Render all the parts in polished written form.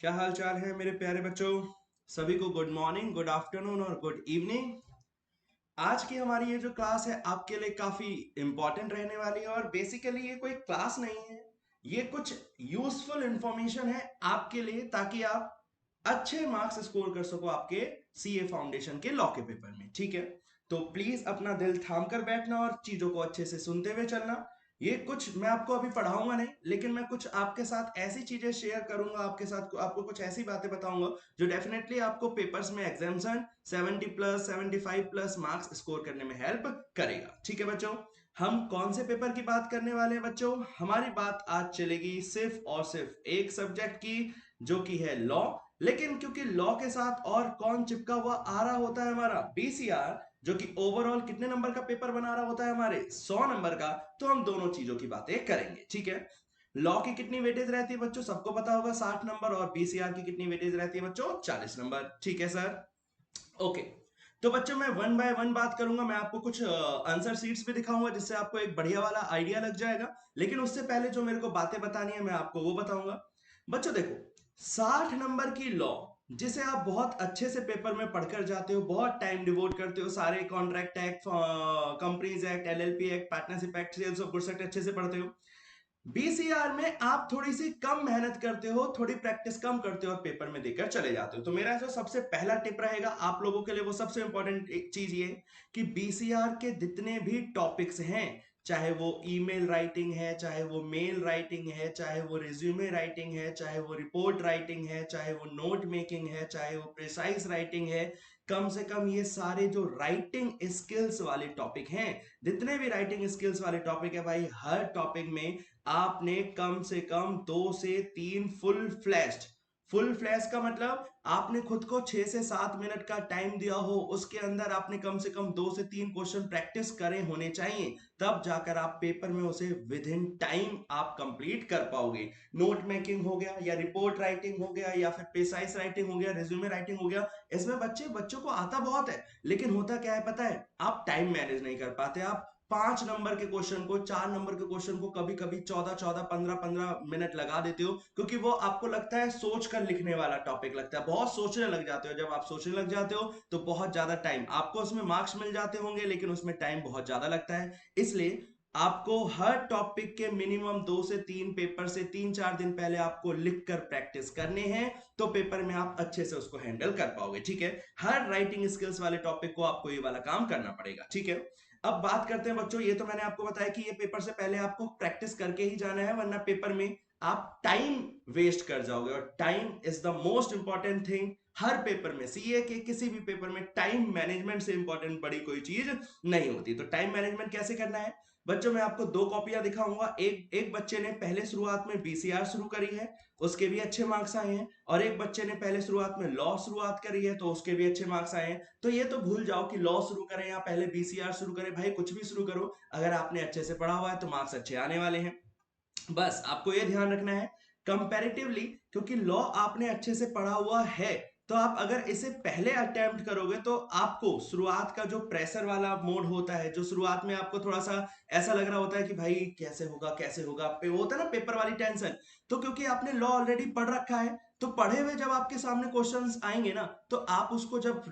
क्या हाल चाल है मेरे प्यारे बच्चों। सभी को गुड मॉर्निंग, गुड आफ्टरनून और गुड इवनिंग। आज की हमारी ये जो क्लास है आपके लिए काफी इंपॉर्टेंट रहने वाली है और बेसिकली ये कोई क्लास नहीं है, ये कुछ यूजफुल इंफॉर्मेशन है आपके लिए ताकि आप अच्छे मार्क्स स्कोर कर सको आपके सीए फाउंडेशन के लॉ के पेपर में। ठीक है, तो प्लीज अपना दिल थाम कर बैठना और चीजों को अच्छे से सुनते हुए चलना। ये कुछ मैं आपको अभी पढ़ाऊंगा नहीं, लेकिन मैं कुछ आपके साथ ऐसी चीजें शेयर करूंगा, आपके साथ आपको कुछ ऐसी बातें बताऊंगा जो डेफिनेटली आपको पेपर्स में एग्जाम्सन 70 प्लस 75 प्लस मार्क्स स्कोर करने में हेल्प करेगा। ठीक है बच्चों, हम कौन से पेपर की बात करने वाले हैं बच्चों? हमारी बात आज चलेगी सिर्फ और सिर्फ एक सब्जेक्ट की, जो कि है लॉ। लेकिन क्योंकि लॉ के साथ और कौन चिपका हुआ आ रहा होता है, हमारा बीसीआर, जो कि ओवरऑल कितने नंबर का पेपर बना रहा होता है, हमारे 100 नंबर का। तो हम दोनों चीजों की बातें करेंगे। ठीक है, लॉ की कितनी वेटेज रहती है बच्चों? सबको पता होगा 60 नंबर। और बीसीआर की कितनी वेटेज रहती है बच्चों? 40 नंबर। ठीक है सर, ओके। तो बच्चों मैं वन बाय वन बात करूंगा, मैं आपको कुछ आंसर शीट्स भी दिखाऊंगा जिससे आपको एक बढ़िया वाला आइडिया लग जाएगा। लेकिन उससे पहले जो मेरे को बातें बतानी है मैं आपको वो बताऊंगा। बच्चों देखो, 60 नंबर की लॉ जिसे आप बहुत अच्छे से पेपर में पढ़कर जाते हो, बहुत टाइम डिवोट करते हो, सारे contract act, companies act, LLP act, partnership act, sales of goods act अच्छे से पढ़ते हो। बीसीआर में आप थोड़ी सी कम मेहनत करते हो, थोड़ी प्रैक्टिस कम करते हो और पेपर में देकर चले जाते हो। तो मेरा जो सबसे पहला टिप रहेगा आप लोगों के लिए, वो सबसे इंपॉर्टेंट चीज ये कि बीसीआर के जितने भी टॉपिक्स हैं, चाहे वो ईमेल राइटिंग है, चाहे वो मेल राइटिंग है, चाहे वो रिज्यूमे राइटिंग है, चाहे वो रिपोर्ट राइटिंग है, चाहे वो नोट मेकिंग है, चाहे वो प्रिसाइज राइटिंग है, कम से कम ये सारे जो राइटिंग स्किल्स वाले टॉपिक हैं, जितने भी राइटिंग स्किल्स वाले टॉपिक है भाई, हर टॉपिक में आपने कम से कम 2 से 3 फुल फ्लैश का मतलब आपने खुद को 6 से 7 मिनट का टाइम दिया हो, उसके अंदर आपने कम से कम 2 से 3 क्वेश्चन प्रैक्टिस करे होने चाहिए। तब जाकर आप पेपर में उसे विद इन टाइम आप कंप्लीट कर पाओगे। नोट मेकिंग हो गया, या रिपोर्ट राइटिंग हो गया, या फिर प्रिसाइज राइटिंग हो गया, रिज्यूमे राइटिंग हो गया, इसमें बच्चों को आता बहुत है, लेकिन होता क्या है पता है? आप टाइम मैनेज नहीं कर पाते। आप 5 नंबर के क्वेश्चन को, 4 नंबर के क्वेश्चन को कभी कभी 14 14 15 15 मिनट लगा देते हो, क्योंकि वो आपको लगता है सोच कर लिखने वाला टॉपिक लगता है। बहुत सोचने लग जाते हो, जब आप सोचने लग जाते हो तो बहुत ज्यादा टाइम आपको उसमें मार्क्स मिल जाते होंगे, लेकिन उसमें टाइम बहुत ज्यादा लगता है। इसलिए आपको हर टॉपिक के मिनिमम 2 से 3 पेपर से 3 4 दिन पहले आपको लिख कर प्रैक्टिस करने हैं, तो पेपर में आप अच्छे से उसको हैंडल कर पाओगे। ठीक है, हर राइटिंग स्किल्स वाले टॉपिक को आपको ये वाला काम करना पड़ेगा। ठीक है, अब बात करते हैं बच्चों, ये तो मैंने आपको बताया कि ये पेपर से पहले आपको प्रैक्टिस करके ही जाना है, वरना पेपर में आप टाइम वेस्ट कर जाओगे। और time is the most important thing her paper में, सीए के किसी भी पेपर में टाइम मैनेजमेंट से इंपॉर्टेंट बड़ी कोई चीज नहीं होती। तो टाइम मैनेजमेंट कैसे करना है बच्चों, मैं आपको 2 कॉपियां दिखाऊंगा। एक एक बच्चे ने पहले शुरुआत में बीसीआर शुरू करी है, उसके भी अच्छे मार्क्स आए हैं, और एक बच्चे ने पहले शुरुआत में लॉ शुरुआत करी है, तो उसके भी अच्छे मार्क्स आए हैं। तो ये तो भूल जाओ कि लॉ शुरू करें या पहले बीसीआर शुरू करें, भाई कुछ भी शुरू करो, अगर आपने अच्छे से पढ़ा हुआ है तो मार्क्स अच्छे आने वाले हैं। बस आपको ये ध्यान रखना है कंपैरेटिवली, क्योंकि लॉ आपने अच्छे से पढ़ा हुआ है, तो आप अगर इसे पहले अटेम्प्ट करोगे तो आपको शुरुआत का जो प्रेशर वाला मोड होता है, जो शुरुआत में आपको थोड़ा सा ऐसा लग रहा होता है कि भाई कैसे होगा कैसे होगा, वो होता है ना पेपर वाली टेंशन। तो क्योंकि आपने लॉ ऑलरेडी पढ़ रखा है, तो पढ़े हुए जब आपके सामने क्वेश्चंस आएंगे ना, तो आप उसको जब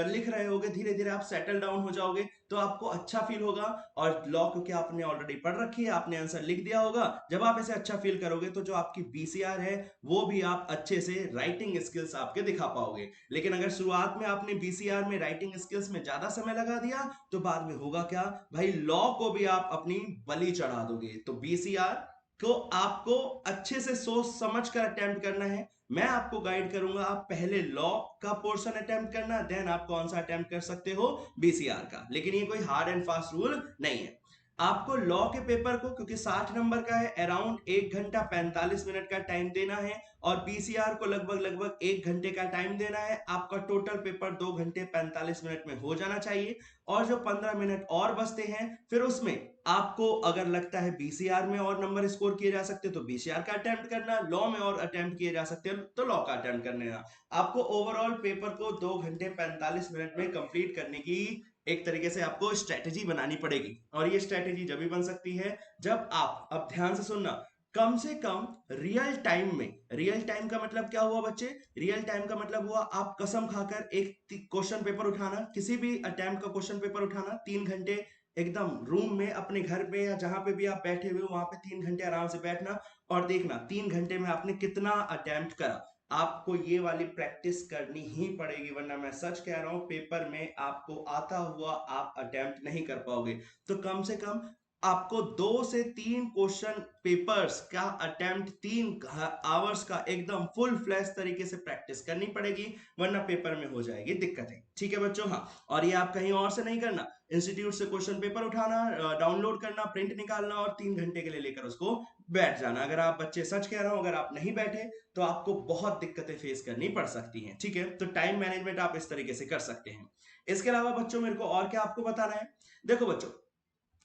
लिख रहे होगे, धीरे धीरे आप सेटल डाउन हो जाओगे, तो आपको अच्छा फील होगा। और लॉ क्योंकि आपने ऑलरेडी पढ़ रखी है, आपने आंसर लिख दिया होगा, जब आप ऐसे अच्छा फील करोगे तो जो आपकी बीसीआर है वो भी आप अच्छे से राइटिंग स्किल्स आपके दिखा पाओगे। लेकिन अगर शुरुआत में आपने बीसीआर में राइटिंग स्किल्स में ज्यादा समय लगा दिया, तो बाद में होगा क्या भाई, लॉ को भी आप अपनी बलि चढ़ा दोगे। तो बीसीआर को आपको अच्छे से सोच समझ कर अटेम्प्ट करना है। मैं आपको गाइड करूंगा, आप पहले लॉ का पोर्शन अटेम्प्ट करना, देन आप कौन सा अटेम्प्ट कर सकते हो बीसीआर का। लेकिन ये कोई हार्ड एंड फास्ट रूल नहीं है। आपको लॉ के पेपर को, क्योंकि 60 नंबर का है, अराउंड 1 घंटा 45 मिनट का टाइम देना है, और बीसीआर को लगभग लगभग 1 घंटे का टाइम देना है। आपका टोटल पेपर 2 घंटे 45 मिनट में हो जाना चाहिए। और जो 15 मिनट और बचते हैं, फिर उसमें आपको अगर लगता है बीसीआर में और नंबर स्कोर किए जा सकते तो बीसीआर का अटेम्प्ट करना, लॉ में और अटेम्प्ट किए जा सकते हैं तो लॉ का अटेम्प्ट करने। आपको ओवरऑल पेपर को 2 घंटे 45 मिनट में कंप्लीट करने की एक तरीके से आपको स्ट्रेटेजी बनानी पड़ेगी। और ये स्ट्रेटेजी जब भी बन सकती है जब आप, अब ध्यान से सुनना, कम से कम रियल टाइम में, रियल टाइम का मतलब क्या हुआ बच्चे, रियल टाइम का मतलब हुआ आप कसम खाकर एक क्वेश्चन पेपर उठाना, किसी भी अटेम्प्ट का क्वेश्चन पेपर उठाना, 3 घंटे एकदम रूम में अपने घर पे या जहां पे भी आप बैठे हुए हो वहां पे 3 घंटे आराम से बैठना और देखना 3 घंटे में आपने कितना अटेम्प्ट करा। आपको ये वाली प्रैक्टिस करनी ही पड़ेगी, वरना मैं सच कह रहा हूं पेपर में आपको आता हुआ आप अटेम्प्ट नहीं कर पाओगे। तो कम से कम आपको 2 से 3 क्वेश्चन पेपर्स का अटेम्प्ट 3 आवर्स का एकदम फुल फ्लैश तरीके से प्रैक्टिस करनी पड़ेगी, वरना पेपर में हो जाएगी दिक्कतें। ठीक है बच्चों, हाँ। और ये आप कहीं और से नहीं करना, इंस्टीट्यूट से क्वेश्चन पेपर उठाना, डाउनलोड करना, प्रिंट निकालना और 3 घंटे के लिए लेकर उसको बैठ जाना। अगर आप बच्चे, सच कह रहा हूं, अगर आप नहीं बैठे तो आपको बहुत दिक्कतें फेस करनी पड़ सकती हैं। ठीक है, तो टाइम मैनेजमेंट आप इस तरीके से कर सकते हैं। इसके अलावा बच्चों मेरे को और क्या आपको बताना है, देखो बच्चों,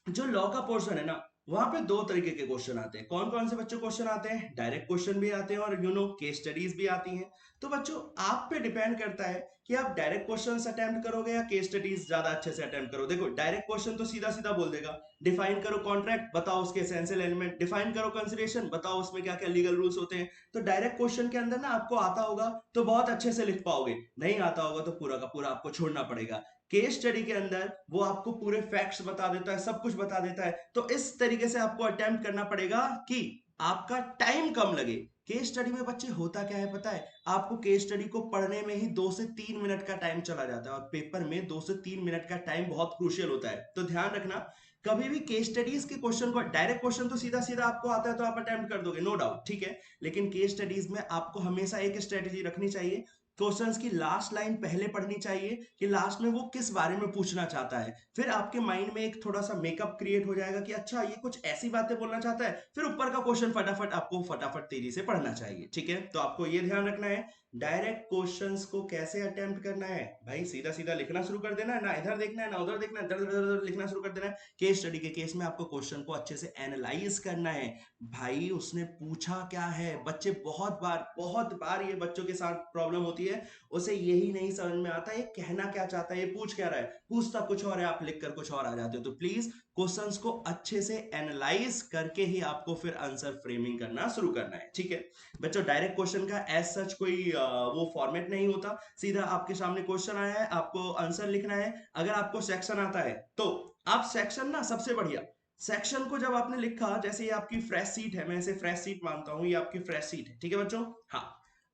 जो लॉ का पोर्शन है ना, वहां पे 2 तरीके के क्वेश्चन आते हैं। कौन कौन से बच्चों क्वेश्चन आते हैं, डायरेक्ट क्वेश्चन भी आते हैं और केस स्टडीज भी आती हैं। तो बच्चों आप पे डिपेंड करता है कि आप डायरेक्ट क्वेश्चंस अटेम्प्ट करोगे या केस स्टडीज ज्यादा अच्छे से अटेम्प्ट करो। देखो डायरेक्ट क्वेश्चन तो सीधा सीधा बोल देगा, डिफाइन करो कॉन्ट्रैक्ट, बताओ उसके एसेंशियल एलिमेंट, डिफाइन करो कंसीडरेशन, बताओ उसमें क्या क्या लीगल रूल्स होते हैं। तो डायरेक्ट क्वेश्चन के अंदर ना आपको आता होगा तो बहुत अच्छे से लिख पाओगे, नहीं आता होगा तो पूरा का पूरा आपको छोड़ना पड़ेगा। केस स्टडी के अंदर वो आपको पूरे फैक्ट्स बता देता है, सब कुछ बता देता है, तो इस तरीके से आपको अटेम्प्ट करना पड़ेगा कि आपका टाइम कम लगे। केस स्टडी में बच्चे होता क्या है पता है, आपको केस स्टडी को पढ़ने में ही 2 से 3 मिनट का टाइम चला जाता है और पेपर में 2 से 3 मिनट का टाइम बहुत क्रूशियल होता है। तो ध्यान रखना, कभी भी केस स्टडीज के क्वेश्चन को, डायरेक्ट क्वेश्चन तो सीधा सीधा आपको आता है तो आप अटेम्प्ट कर दोगे, नो डाउट, ठीक है। लेकिन केस स्टडीज में आपको हमेशा एक स्ट्रेटेजी रखनी चाहिए, क्वेश्चंस की लास्ट लाइन पहले पढ़नी चाहिए कि लास्ट में वो किस बारे में पूछना चाहता है। फिर आपके माइंड में एक थोड़ा सा मेकअप क्रिएट हो जाएगा कि अच्छा ये कुछ ऐसी बातें बोलना चाहता है, फिर ऊपर का क्वेश्चन फटाफट आपको फटाफट तेजी से पढ़ना चाहिए। ठीक है, तो आपको ये ध्यान रखना है डायरेक्ट क्वेश्चंस को कैसे अटेम्प्ट करना है, भाई सीधा सीधा लिखना शुरू कर देना है, ना इधर देखना है ना उधर देखना है, दर दर दर लिखना शुरू कर देना है। केस स्टडी के केस में आपको क्वेश्चन को अच्छे से एनालाइज करना है, भाई उसने पूछा क्या है। बच्चे बहुत बार ये बच्चों के साथ प्रॉब्लम होती है, उसे यही नहीं समझ में आता ये कहना क्या चाहता है, ये पूछ क्या रहा है, पूछता कुछ और है, आप लिख कर कुछ और आ जाते हो। तो प्लीज क्वेश्चंस को अच्छे से एनालाइज करके ही आपको फिर आंसर फ्रेमिंग करना शुरू करना है। ठीक है बच्चों, डायरेक्ट क्वेश्चन का एज सच कोई वो फॉर्मेट नहीं होता, सीधा आपके सामने क्वेश्चन आया है, आपको आंसर लिखना है। अगर आपको सेक्शन आता है तो आप सेक्शन ना, सबसे बढ़िया सेक्शन को जब आपने लिखा, जैसे ये आपकी फ्रेश सीट है, मैं इसे फ्रेश सीट मानता हूं, ये आपकी फ्रेश सीट है, ठीक है बच्चों, हाँ।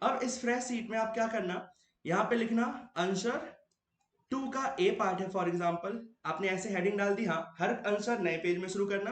अब इस फ्रेश सीट में आप क्या करना, यहां पे लिखना आंसर 2 का ए पार्ट है, फॉर एग्जांपल आपने ऐसे हेडिंग डाल दी, हाँ, हर आंसर नए पेज में शुरू करना।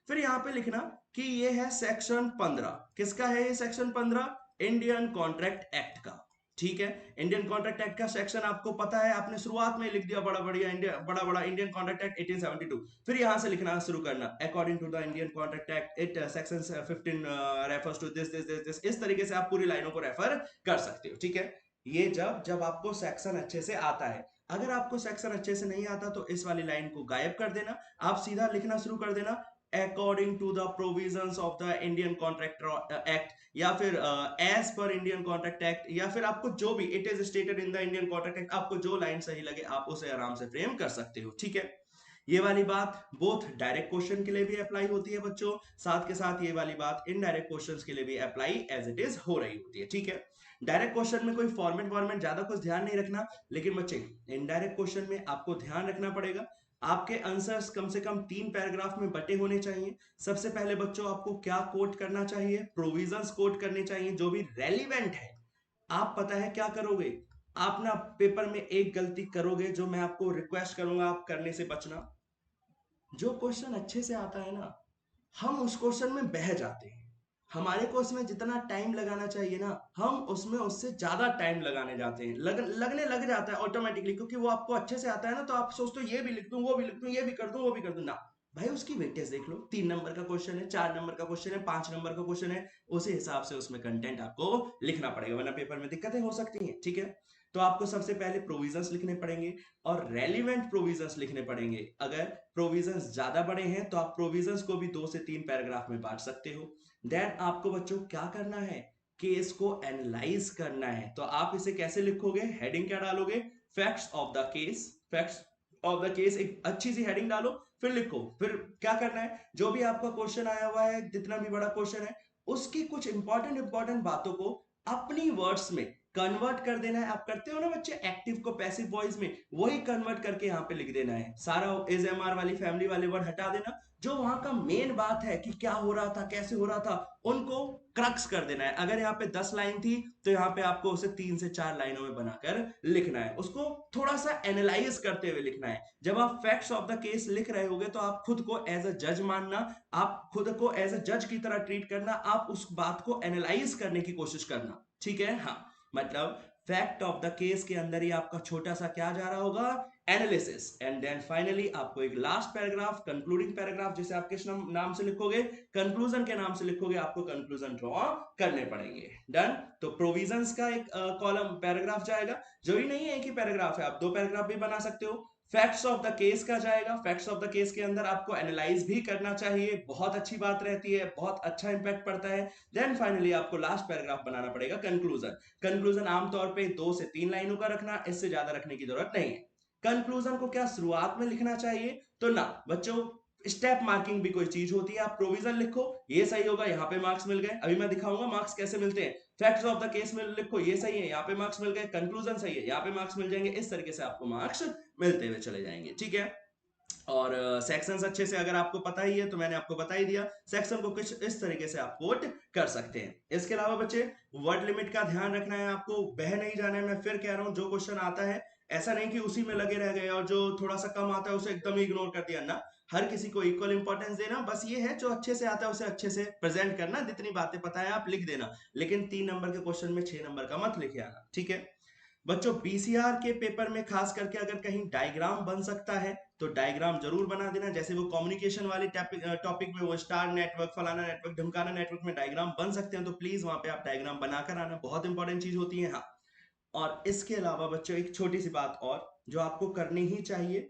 फिर यहां पे लिखना कि ये है सेक्शन 15, किसका है ये सेक्शन 15, इंडियन कॉन्ट्रैक्ट एक्ट का। ठीक है, इंडियन कॉन्ट्रैक्ट एक्ट का सेक्शन आपको पता है, आपने शुरुआत में लिख दिया बड़ा बढ़िया, बड़ा बड़ा इंडियन कॉन्ट्रैक्ट एक्ट 1872। फिर यहां से लिखना शुरू करना, according to the Indian contract act it section 15 refers to this this this this, इस तरीके से आप पूरी लाइनों को रेफर कर सकते हो। ठीक है, ये जब जब आपको सेक्शन अच्छे से आता है। अगर आपको सेक्शन अच्छे से नहीं आता तो इस वाली लाइन को गायब कर देना, आप सीधा लिखना शुरू कर देना according to the provisions of the Indian contract act, या फिर एज पर इंडियन कॉन्ट्रैक्ट एक्ट, या फिर आपको जो भी it is stated in the Indian contract act, आपको जो लाइन सही लगे आप उसे आराम से फ्रेम कर सकते हो। ठीक है, ये वाली बात बोथ डायरेक्ट क्वेश्चन के लिए भी अप्लाई होती है बच्चों, साथ के साथ ये वाली बात इनडायरेक्ट क्वेश्चंस के लिए भी अप्लाई एज इट इज हो रही होती है। ठीक है, डायरेक्ट क्वेश्चन में कोई फॉर्मेट ज्यादा कुछ ध्यान नहीं रखना, लेकिन बच्चे इनडायरेक्ट क्वेश्चन में आपको ध्यान रखना पड़ेगा, आपके आंसर्स कम से कम 3 पैराग्राफ में बटे होने चाहिए। सबसे पहले बच्चों आपको क्या कोट करना चाहिए, प्रोविजंस कोट करने चाहिए जो भी रेलिवेंट है। आप पता है क्या करोगे, आप ना पेपर में एक गलती करोगे जो मैं आपको रिक्वेस्ट करूंगा आप करने से बचना। जो क्वेश्चन अच्छे से आता है ना, हम उस क्वेश्चन में बह जाते हैं, हमारे को उसमें जितना टाइम लगाना चाहिए ना, हम उसमें उससे ज्यादा टाइम लगाने जाते हैं, लगने लग जाता है ऑटोमेटिकली, क्योंकि वो आपको अच्छे से आता है ना, तो आप सोचते हो ये भी लिख दूं वो भी लिख दूं, ये भी कर दूं वो भी कर दूं ना। भाई उसकी वेटेज देख लो, 3 नंबर का क्वेश्चन है, 4 नंबर का क्वेश्चन है, 5 नंबर का क्वेश्चन है, उसी हिसाब से उसमें कंटेंट आपको लिखना पड़ेगा, वरना पेपर में दिक्कतें हो सकती हैं। ठीक है, तो आपको सबसे पहले प्रोविजंस लिखने पड़ेंगे और रेलिवेंट प्रोविजंस लिखने पड़ेंगे। अगर प्रोविजंस ज्यादा बड़े हैं तो आप प्रोविजंस को भी 2 से 3 पैराग्राफ में बांट सकते हो। देन आपको बच्चों क्या करना है, केस को एनालाइज करना है। तो आप इसे कैसे लिखोगे, हेडिंग क्या डालोगे, facts of the case, facts of the case, एक अच्छी सी हेडिंग डालो, फिर लिखो। फिर क्या करना है, जो भी आपका क्वेश्चन आया हुआ है, जितना भी बड़ा क्वेश्चन है, उसकी कुछ इंपॉर्टेंट इंपॉर्टेंट बातों को अपनी वर्ड्स में कन्वर्ट कर देना है। आप करते हो ना बच्चे एक्टिव को पैसिव वॉइस में, वही कन्वर्ट करके यहाँ पे लिख देना है। सारा इज एम आर वाली फैमिली वाले वर्ड हटा देना, जो वहां का मेन बात है कि क्या हो रहा था, कैसे हो रहा था, उनको क्रक्स कर देना है। अगर यहाँ पे 10 लाइन थी तो यहाँ पे आपको उसे 3 से 4 लाइनों में बनाकर लिखना है, उसको थोड़ा सा एनालाइज करते हुए लिखना है। जब आप फैक्ट्स ऑफ द केस लिख रहे होगे तो आप खुद को एज अ जज मानना, आप खुद को एज अ जज की तरह ट्रीट करना, आप उस बात को एनालाइज करने की कोशिश करना, ठीक है। हाँ, मतलब फैक्ट ऑफ द केस के अंदर ही आपका छोटा सा क्या जा रहा होगा, एनालिसिस। एंड देन फाइनली आपको एक लास्ट पैराग्राफ, कंक्लूडिंग पैराग्राफ, जिसे आप किस नाम से लिखोगे, कंक्लूजन के नाम से लिखोगे, आपको कंक्लूजन ड्रॉ करने पड़ेंगे। डन। तो प्रोविजंस का एक कॉलम पैराग्राफ जाएगा, जरूरी नहीं है एक ही पैराग्राफ है, आप 2 पैराग्राफ भी बना सकते हो। फैक्ट्स ऑफ द केस का जाएगा, फैक्ट्स ऑफ द केस के अंदर आपको एनालाइज भी करना चाहिए, बहुत अच्छी बात रहती है, बहुत अच्छा इंपैक्ट पड़ता है। देन फाइनली आपको लास्ट पैराग्राफ बनाना पड़ेगा कंक्लूजन। कंक्लूजन आमतौर पे 2 से 3 लाइनों का रखना, इससे ज्यादा रखने की जरूरत नहीं है। कंक्लूजन को क्या शुरुआत में लिखना चाहिए, तो ना बच्चों, स्टेप मार्किंग भी कोई चीज होती है। आप प्रोविजन लिखो, ये सही होगा, यहाँ पे मार्क्स मिल गए, अभी मैं दिखाऊंगा मार्क्स कैसे मिलते हैं। फैक्ट्स ऑफ द केस में लिखो, ये सही है, यहाँ पे मार्क्स मिल गए, कंक्लूजन सही है, यहाँ पे मार्क्स मिल जाएंगे। इस तरीके से आपको मार्क्स मिलते हुए चले जाएंगे, ठीक है। और सेक्शंस अच्छे से अगर आपको पता ही है तो मैंने आपको बता ही दिया, सेक्शन को कुछ इस तरीके से आप कोट कर सकते हैं। इसके अलावा बच्चे वर्ड लिमिट का ध्यान रखना है, आपको बह नहीं जाना है। मैं फिर कह रहा हूं, जो क्वेश्चन आता है ऐसा नहीं कि उसी में लगे रह गए और जो थोड़ा सा कम आता है उसे एकदम ही इग्नोर कर दिया ना। हर किसी को इक्वल इंपॉर्टेंस देना, बस ये है, जो अच्छे से आता है उसे अच्छे से प्रेजेंट करना, जितनी बातें पता है आप लिख देना, लेकिन 3 नंबर के क्वेश्चन में 6 नंबर का मत लिखे आना, ठीक है। बच्चों बीसीआर के पेपर में खास करके अगर कहीं डायग्राम बन सकता है तो डायग्राम जरूर बना देना। जैसे वो कम्युनिकेशन वाले टॉपिक में वो स्टार नेटवर्क, फलाना नेटवर्क, ढमकाना नेटवर्क में डायग्राम बन सकते हैं, तो प्लीज वहां पे आप डायग्राम बनाकर आना, बहुत इंपॉर्टेंट चीज होती है। हाँ, और इसके अलावा बच्चों एक छोटी सी बात और जो आपको करनी ही चाहिए,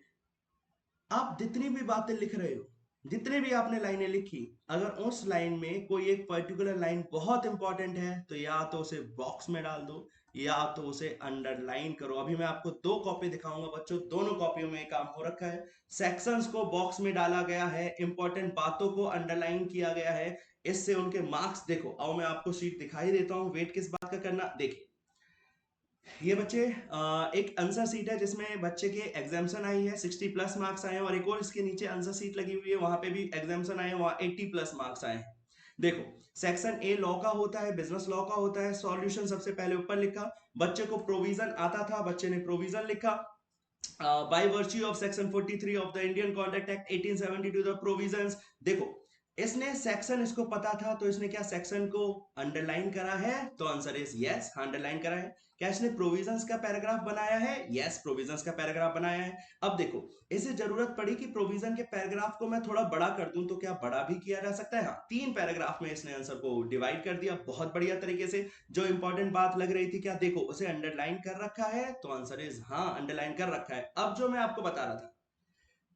आप जितनी भी बातें लिख रहे हो, जितने भी आपने लाइनें लिखी, अगर उस लाइन में कोई एक पर्टिकुलर लाइन बहुत इंपॉर्टेंट है तो या तो उसे बॉक्स में डाल दो या तो उसे अंडरलाइन करो। अभी मैं आपको 2 कॉपी दिखाऊंगा बच्चों, दोनों कॉपियों में काम हो रखा है। सेक्शंस को बॉक्स में डाला गया है, इंपॉर्टेंट बातों को अंडरलाइन किया गया है, इससे उनके मार्क्स देखो। आओ मैं आपको शीट दिखाई देता हूं, वेट किस बात का करना। देखिए ये बच्चे एक आंसर सीट है जिसमें बच्चे के एग्जाम्शन आई है, 60+ मार्क्स आए हैं, और एक और इसके नीचे आंसर सीट लगी हुई है, वहां पे भी एग्जाम्शन आए हैं, वहां 80+ मार्क्स आए हैं। देखो, सेक्शन ए लॉ का होता है, बिजनेस लॉ का होता है। सॉल्यूशन सबसे पहले ऊपर लिखा, बच्चे को प्रोविजन आता था, बच्चे ने प्रोविजन लिखा। By virtue of section 43 of the Indian contract act 1872 the provisions. देखो, इसने सेक्शन, इसको पता था तो इसने क्या सेक्शन को अंडरलाइन करा है, तो आंसर इज यस, अंडरलाइन करा है। क्या इसने प्रोविजंस का पैराग्राफ बनाया है, यस, प्रोविजंस का पैराग्राफ बनाया है। अब देखो, इसे जरूरत पड़ी कि प्रोविजन के पैराग्राफ को मैं थोड़ा बड़ा कर दूं, तो क्या बड़ा भी किया जा सकता है। हाँ, 3 पैराग्राफ में इसने आंसर को डिवाइड कर दिया बहुत बढ़िया तरीके से। जो इंपॉर्टेंट बात लग रही थी, क्या देखो उसे अंडरलाइन कर रखा है, तो आंसर इज हाँ, अंडरलाइन कर रखा है। अब जो मैं आपको बता रहा था,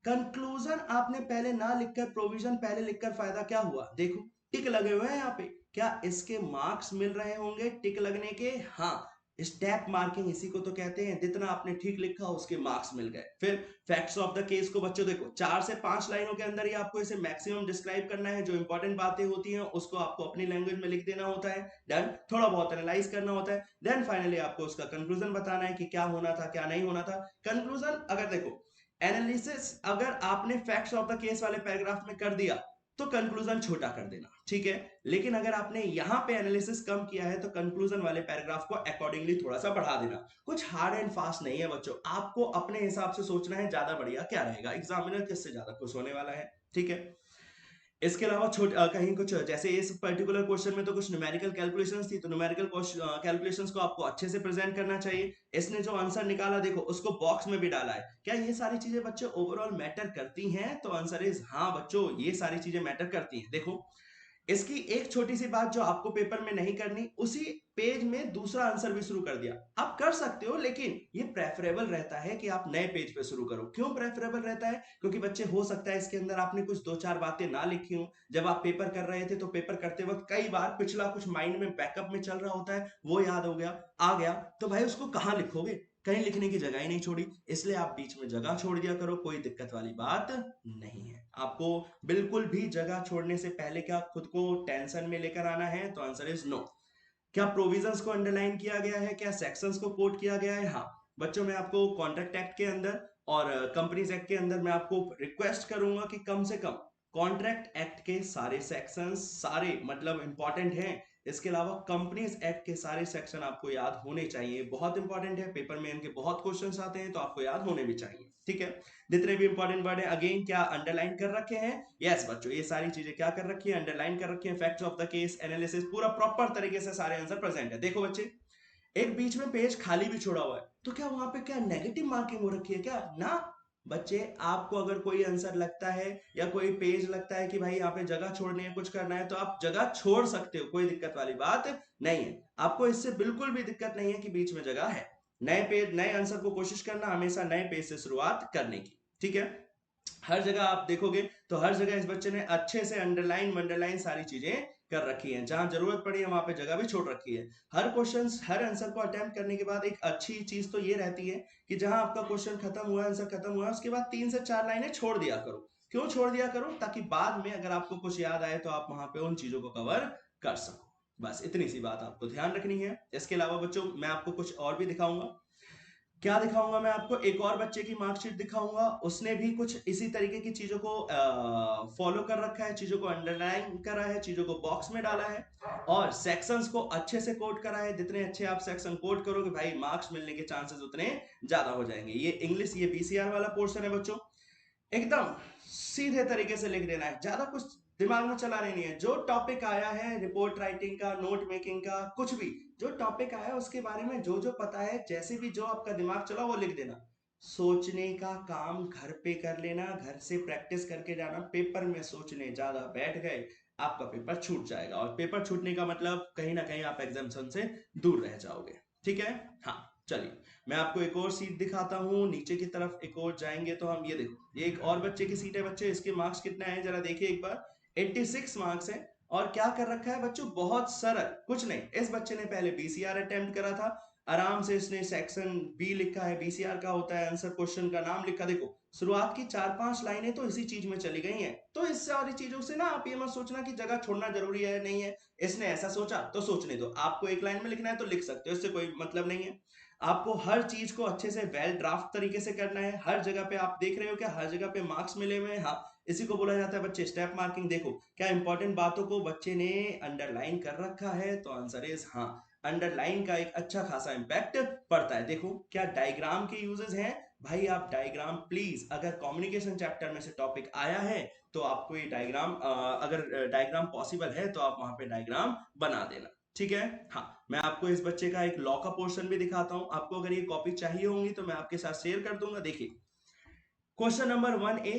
कंक्लूजन आपने पहले ना लिखकर प्रोविजन पहले लिखकर फायदा क्या हुआ, देखो टिक लगे हुए हैं यहाँ पे, क्या इसके मार्क्स मिल रहे होंगे टिक लगने के। हाँ, स्टेप मार्किंग इसी को तो कहते हैं, जितना आपने ठीक लिखा उसके मार्क्स मिल गए। फिर फैक्ट्स ऑफ द केस को बच्चों देखो, 4 से 5 लाइनों के अंदर ही आपको इसे मैक्सिमम डिस्क्राइब करना है। जो इंपॉर्टेंट बातें होती हैं उसको आपको अपनी लैंग्वेज में लिख देना होता है। डन। थोड़ा बहुत एनालाइज करना होता है, देन फाइनली आपको उसका कंक्लूजन बताना है कि क्या होना था, क्या नहीं होना था। कंक्लूजन अगर देखो, एनालिसिस अगर आपने फैक्ट्स ऑफ द केस वाले पैराग्राफ में कर दिया तो कंक्लूजन छोटा कर देना, ठीक है। लेकिन अगर आपने यहां पे एनालिसिस कम किया है तो कंक्लूजन वाले पैराग्राफ को अकॉर्डिंगली थोड़ा सा बढ़ा देना। कुछ हार्ड एंड फास्ट नहीं है बच्चों, आपको अपने हिसाब से सोचना है ज्यादा बढ़िया क्या रहेगा, एग्जामिनर किससे ज्यादा खुश होने वाला है, ठीक है। इसके अलावा कहीं कुछ, जैसे इस पर्टिकुलर क्वेश्चन में तो कुछ न्यूमेरिकल कैलकुलेशंस थी, तो न्यूमेरिकल कैलकुलेशंस को आपको अच्छे से प्रेजेंट करना चाहिए। इसने जो आंसर निकाला देखो उसको बॉक्स में भी डाला है। क्या ये सारी चीजें बच्चे ओवरऑल मैटर करती हैं, तो आंसर इज हाँ बच्चों, ये सारी चीजें मैटर करती हैं। देखो, इसकी एक छोटी सी बात जो आपको पेपर में नहीं करनी, उसी पेज में दूसरा आंसर भी शुरू कर दिया। आप कर सकते हो, लेकिन ये प्रेफरेबल रहता है कि आप नए पेज पे शुरू करो। क्यों प्रेफरेबल रहता है, क्योंकि बच्चे हो सकता है इसके अंदर आपने कुछ 2-4 बातें ना लिखी हो, जब आप पेपर कर रहे थे तो पेपर करते वक्त कई बार पिछला कुछ माइंड में बैकअप में चल रहा होता है, वो याद हो गया, आ गया, तो भाई उसको कहाँ लिखोगे। कहीं लिखने की जगह ही नहीं छोड़ी, इसलिए आप बीच में जगह छोड़ दिया करो, कोई दिक्कत वाली बात नहीं है। आपको बिल्कुल भी जगह छोड़ने से पहले क्या खुद को टेंशन में लेकर आना है? तो आंसर इज नो। क्या प्रोविजंस को अंडरलाइन किया गया है? क्या सेक्शंस को कोट किया गया है? हाँ बच्चों, मैं आपको कॉन्ट्रैक्ट एक्ट के अंदर और कंपनीज एक्ट के अंदर मैं आपको रिक्वेस्ट करूंगा कि कम से कम कॉन्ट्रैक्ट एक्ट के सारे सेक्शंस सारे मतलब इंपॉर्टेंट हैं, इसके अलावा कंपनीज एक्ट के सारे सेक्शन आपको याद होने चाहिए, बहुत इंपॉर्टेंट है, पेपर में इनके बहुत क्वेश्चंस आते हैं, तो आपको याद होने भी चाहिए। ठीक है, जितने भी इंपॉर्टेंट वर्ड है अगेन क्या अंडरलाइन कर रखे हैं? यस बच्चों, ये सारी चीजें क्या कर रखी है? अंडरलाइन कर रखी है। Facts of the case, analysis, पूरा प्रॉपर तरीके से सारे आंसर प्रेजेंट है। देखो बच्चे, एक बीच में पेज खाली भी छोड़ा हुआ है, तो क्या वहां पे क्या नेगेटिव मार्किंग हो रखी है क्या? ना बच्चे, आपको अगर कोई आंसर लगता है या कोई पेज लगता है कि भाई यहाँ पे जगह छोड़नी है, कुछ करना है, तो आप जगह छोड़ सकते हो, कोई दिक्कत वाली बात नहीं है। आपको इससे बिल्कुल भी दिक्कत नहीं है कि बीच में जगह है। नए पेज नए आंसर को कोशिश करना हमेशा नए पेज से शुरुआत करने की। ठीक है, हर जगह आप देखोगे तो हर जगह इस बच्चे ने अच्छे से अंडरलाइन मंडरलाइन सारी चीजें कर रखी हैं, जहां जरूरत पड़ी है वहां पे जगह भी छोड़ रखी है। हर क्वेश्चन हर आंसर को अटेम्प्ट करने के बाद एक अच्छी चीज तो ये रहती है कि जहां आपका क्वेश्चन खत्म हुआ, आंसर खत्म हुआ, उसके बाद 3 से 4 लाइनें छोड़ दिया करो। क्यों छोड़ दिया करो? ताकि बाद में अगर आपको कुछ याद आए तो आप वहां पे उन चीजों को कवर कर सको। बस इतनी सी बात आपको ध्यान रखनी है। इसके अलावा बच्चों मैं आपको कुछ और भी दिखाऊंगा। क्या दिखाऊंगा? मैं आपको एक और बच्चे की मार्कशीट दिखाऊंगा, उसने भी कुछ इसी तरीके की चीजों को फॉलो कर रखा है, चीजों को अंडरलाइन करा है, चीजों को बॉक्स में डाला है और सेक्शंस को अच्छे से कोड करा है। जितने अच्छे आप सेक्शन कोड करोगे भाई, मार्क्स मिलने के चांसेस उतने ज्यादा हो जाएंगे। ये इंग्लिश, ये बीसीआर वाला पोर्शन है बच्चों, एकदम सीधे तरीके से लिख देना है, ज्यादा कुछ दिमाग में चलाने नहीं है। जो टॉपिक आया है रिपोर्ट राइटिंग का, नोट मेकिंग का, कुछ भी जो टॉपिक आया उसके बारे में जो जो पता है, जैसे भी जो आपका दिमाग चला वो लिख देना। सोचने का काम घर पे कर लेना, घर से प्रैक्टिस करके जाना। पेपर में सोचने ज्यादा बैठ गए, आपका पेपर छूट जाएगा, और पेपर छूटने का मतलब कहीं ना कहीं आप एग्जाम्शन से दूर रह जाओगे। ठीक है, हाँ चलिए मैं आपको एक और सीट दिखाता हूँ। नीचे की तरफ एक और जाएंगे तो हम ये देखो, ये एक और बच्चे की सीट है बच्चे, इसके मार्क्स कितने हैं जरा देखिए एक बार। 86 मार्क्स है। और क्या कर रखा है बच्चों? बहुत सरल, कुछ नहीं, इस बच्चे ने पहले बीसीआर अटेम्प्ट करा था, आराम से इसने सेक्शन बी लिखा है, बीसीआर का होता है, आंसर क्वेश्चन का नाम लिखा। देखो शुरुआत की 4-5 लाइनें तो इसी चीज में चली गई हैं। तो इससे और चीजों से ना आप ये मत सोचना कि जगह छोड़ना जरूरी है नहीं है, इसने ऐसा सोचा तो सोचने दो, आपको एक लाइन में लिखना है तो लिख सकते हो, इससे कोई मतलब नहीं है। आपको हर चीज को अच्छे से वेल ड्राफ्ट तरीके से करना है। हर जगह पे आप देख रहे हो क्या हर जगह पे मार्क्स मिले हुए हैं? हाँ, इसी को बोला जाता है बच्चे स्टेप मार्किंग। देखो क्या इंपॉर्टेंट बातों को बच्चे ने अंडरलाइन कर रखा है, तो आंसर इज हाँ, अंडरलाइन का एक अच्छा खासा इंपैक्ट पड़ता है। देखो क्या डायग्राम के यूजेस हैं? भाई आप डायग्राम प्लीज, अगर कम्युनिकेशन चैप्टर में से टॉपिक आया है तो आपको ये डायग्राम, अगर डायग्राम पॉसिबल है तो आप वहां पे डायग्राम बना देना। ठीक है, हाँ मैं आपको इस बच्चे का एक लॉ का पोर्शन भी दिखाता हूं। आपको अगर ये कॉपी चाहिए होंगी तो मैं आपके साथ शेयर कर दूंगा। देखिए क्वेश्चन नंबर 1A,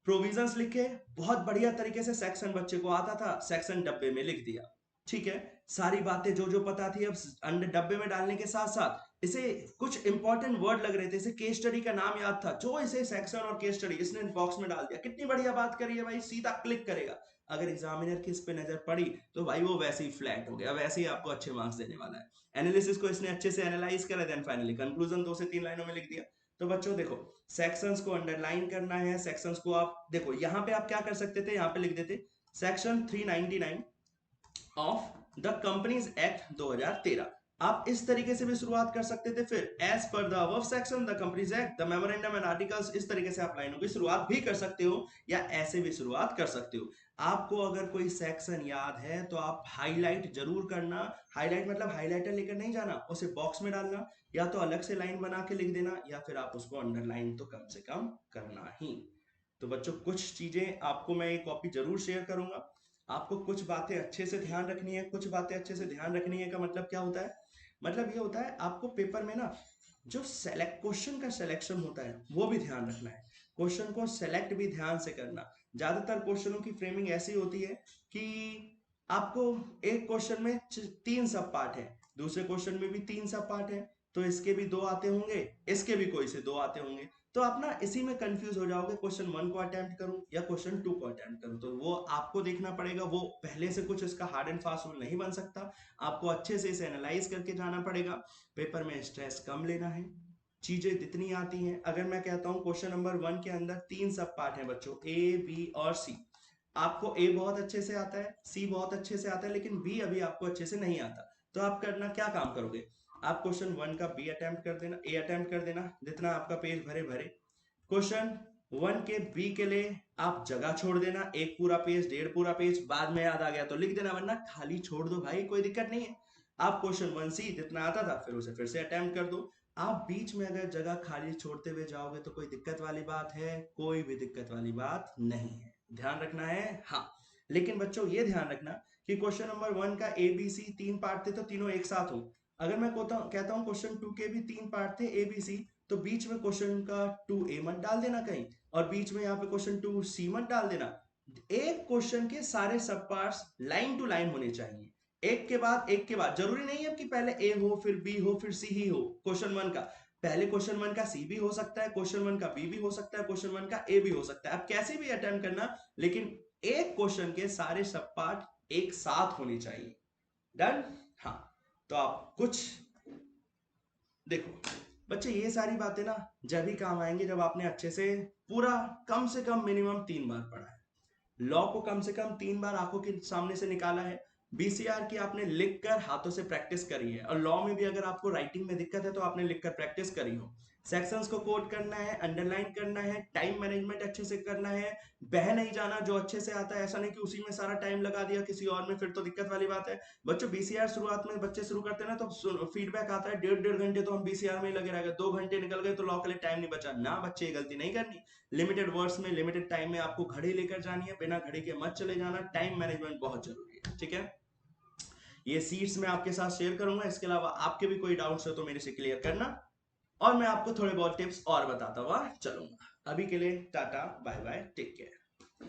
प्रोविजंस लिखे, बहुत बढ़िया तरीके से सेक्शन बच्चे को आता था, सेक्शन डब्बे में लिख दिया। ठीक है, सारी बातें जो जो पता थी अब अंडर डब्बे में डालने के साथ साथ इसे कुछ इंपॉर्टेंट वर्ड लग रहे थे, इसे केस स्टडी का नाम याद था, जो इसे सेक्शन और केस स्टडी इसने बॉक्स में डाल दिया। कितनी बढ़िया बात करी है भाई, सीधा क्लिक करेगा। अगर एग्जामिनर की इस पे नजर पड़ी तो भाई वो वैसे ही फ्लैट हो गया, वैसे ही आपको अच्छे मार्क्स देने वाला है। एनालिसिस को इसने अच्छे से एनालाइज करा, देन फाइनली कंक्लूजन 2 से 3 लाइनों में लिख दिया। तो बच्चों देखो, सेक्शंस को अंडरलाइन करना है। सेक्शंस को आप देखो, यहां पे आप क्या कर सकते थे, यहां पे लिख देते section 399 of the companies act 2013। आप इस तरीके से भी शुरुआत कर सकते थे। फिर as per the above section the companies act the memorandum and articles, इस तरीके से आप लाइनों की शुरुआत भी कर सकते हो, या ऐसे भी शुरुआत कर सकते हो। आपको अगर कोई सेक्शन याद है तो आप हाईलाइट जरूर करना। हाईलाइट मतलब हाईलाइटर लेकर नहीं जाना, उसे बॉक्स में डालना, या तो अलग से लाइन बना के लिख देना, या फिर आप उसको अंडरलाइन तो कम से कम करना ही। तो बच्चों कुछ चीजें आपको मैं ये कॉपी जरूर शेयर करूंगा। आपको कुछ बातें अच्छे से ध्यान रखनी है, कुछ बातें अच्छे से ध्यान रखनी है का मतलब क्या होता है? मतलब ये होता है आपको पेपर में ना जो सेलेक्ट क्वेश्चन का सिलेक्शन होता है वो भी ध्यान रखना है, क्वेश्चन को सेलेक्ट भी ध्यान से करना। ज्यादातर क्वेश्चनों की फ्रेमिंग ऐसी होती है कि आपको एक क्वेश्चन में 3 सब पार्ट है, दूसरे क्वेश्चन में भी 3 सब पार्ट है, तो इसके भी 2 आते होंगे, इसके भी कोई से 2 आते होंगे। तो आप ना इसी में कंफ्यूज हो जाओगे, क्वेश्चन 1 को अटेम्प्ट करूं या क्वेश्चन 2 को अटेम्प्ट करूं। तो वो आपको देखना पड़ेगा, वो पहले से कुछ इसका हार्ड एंड फास्ट रूल नहीं बन सकता, आपको अच्छे से इसे एनालाइज करके जाना पड़ेगा। पेपर में स्ट्रेस कम लेना है, चीजें जितनी आती हैं। अगर मैं कहता हूं क्वेश्चन नंबर 1 के अंदर 3 सब पार्ट हैं बच्चों, ए बी और सी। आपको ए बहुत अच्छे से आता है, सी बहुत अच्छे से आता है, लेकिन बी अभी आपको अच्छे से नहीं आता। तो आप करना क्या काम करोगे, आप क्वेश्चन 1 का बी अटेम्प्ट कर देना, ए अटेम्प्ट कर देना, जितना आपका पेज भरे भरे। क्वेश्चन 1 के बी के लिए आप जगह छोड़ देना, एक पूरा पेज, डेढ़ पूरा पेज, बाद में याद आ गया तो लिख देना, वरना खाली छोड़ दो भाई, कोई दिक्कत नहीं है। आप क्वेश्चन 1 सी जितना आता था फिर उसे फिर से अटेम्प्ट कर दो। आप बीच में अगर जगह खाली छोड़ते हुए जाओगे तो कोई दिक्कत वाली बात है? कोई भी दिक्कत वाली बात नहीं है, ध्यान रखना है। हाँ, लेकिन बच्चों ये ध्यान रखना कि क्वेश्चन नंबर 1 का ए बी सी 3 पार्ट थे तो तीनों एक साथ हो। अगर मैं कहता हूँ क्वेश्चन 2 के भी 3 पार्ट थे ए बी सी, तो बीच में क्वेश्चन का 2 ए मत डाल देना कहीं, और बीच में यहाँ पे क्वेश्चन 2 सी मत डाल देना। एक क्वेश्चन के सारे सब पार्ट्स लाइन टू लाइन होने चाहिए, एक के बाद एक के बाद। जरूरी नहीं है कि पहले ए हो फिर बी हो फिर सी ही हो। क्वेश्चन 1 का पहले क्वेश्चन 1 का सी भी हो सकता है, क्वेश्चन 1 का बी भी हो सकता है, क्वेश्चन 1 का ए भी हो सकता है। आप कैसे भी अटेम्प्ट करना, लेकिन एक क्वेश्चन के सारे सब पार्ट एक साथ होने चाहिए। डन? हाँ, तो आप कुछ देखो बच्चे, ये सारी बातें ना जब भी काम आएंगे जब आपने अच्छे से पूरा कम से कम मिनिमम 3 बार पढ़ा है, लॉ को कम से कम 3 बार आंखों के सामने से निकाला है, बीसीआर की आपने लिखकर हाथों से प्रैक्टिस करी है, और लॉ में भी अगर आपको राइटिंग में दिक्कत है तो आपने लिखकर प्रैक्टिस करी हो। सेक्शंस को कोट करना है, अंडरलाइन करना है, टाइम मैनेजमेंट अच्छे से करना है, बह नहीं जाना, जो अच्छे से आता है ऐसा नहीं कि उसी में सारा टाइम लगा दिया किसी और में, फिर तो दिक्कत वाली बात है। बच्चों बीसीआर शुरुआत में बच्चे शुरू करते हैं ना तो फीडबैक आता है 1.5 घंटे तो हम बीसीआर में ही लगे रह गए, 2 घंटे निकल गए तो लॉ के लिए टाइम नहीं बचा ना। बच्चे ये गलती नहीं करनी, लिमिटेड वर्ड्स में लिमिटेड टाइम में आपको घड़ी लेकर जानी है, बिना घड़ी के मत चले जाना, टाइम मैनेजमेंट बहुत जरूरी है, ठीक है। ये सीट्स मैं आपके साथ शेयर करूंगा, इसके अलावा आपके भी कोई डाउट्स हो तो मेरे से क्लियर करना, और मैं आपको थोड़े बहुत टिप्स और बताता हुआ चलूंगा। अभी के लिए tata bye bye, take care.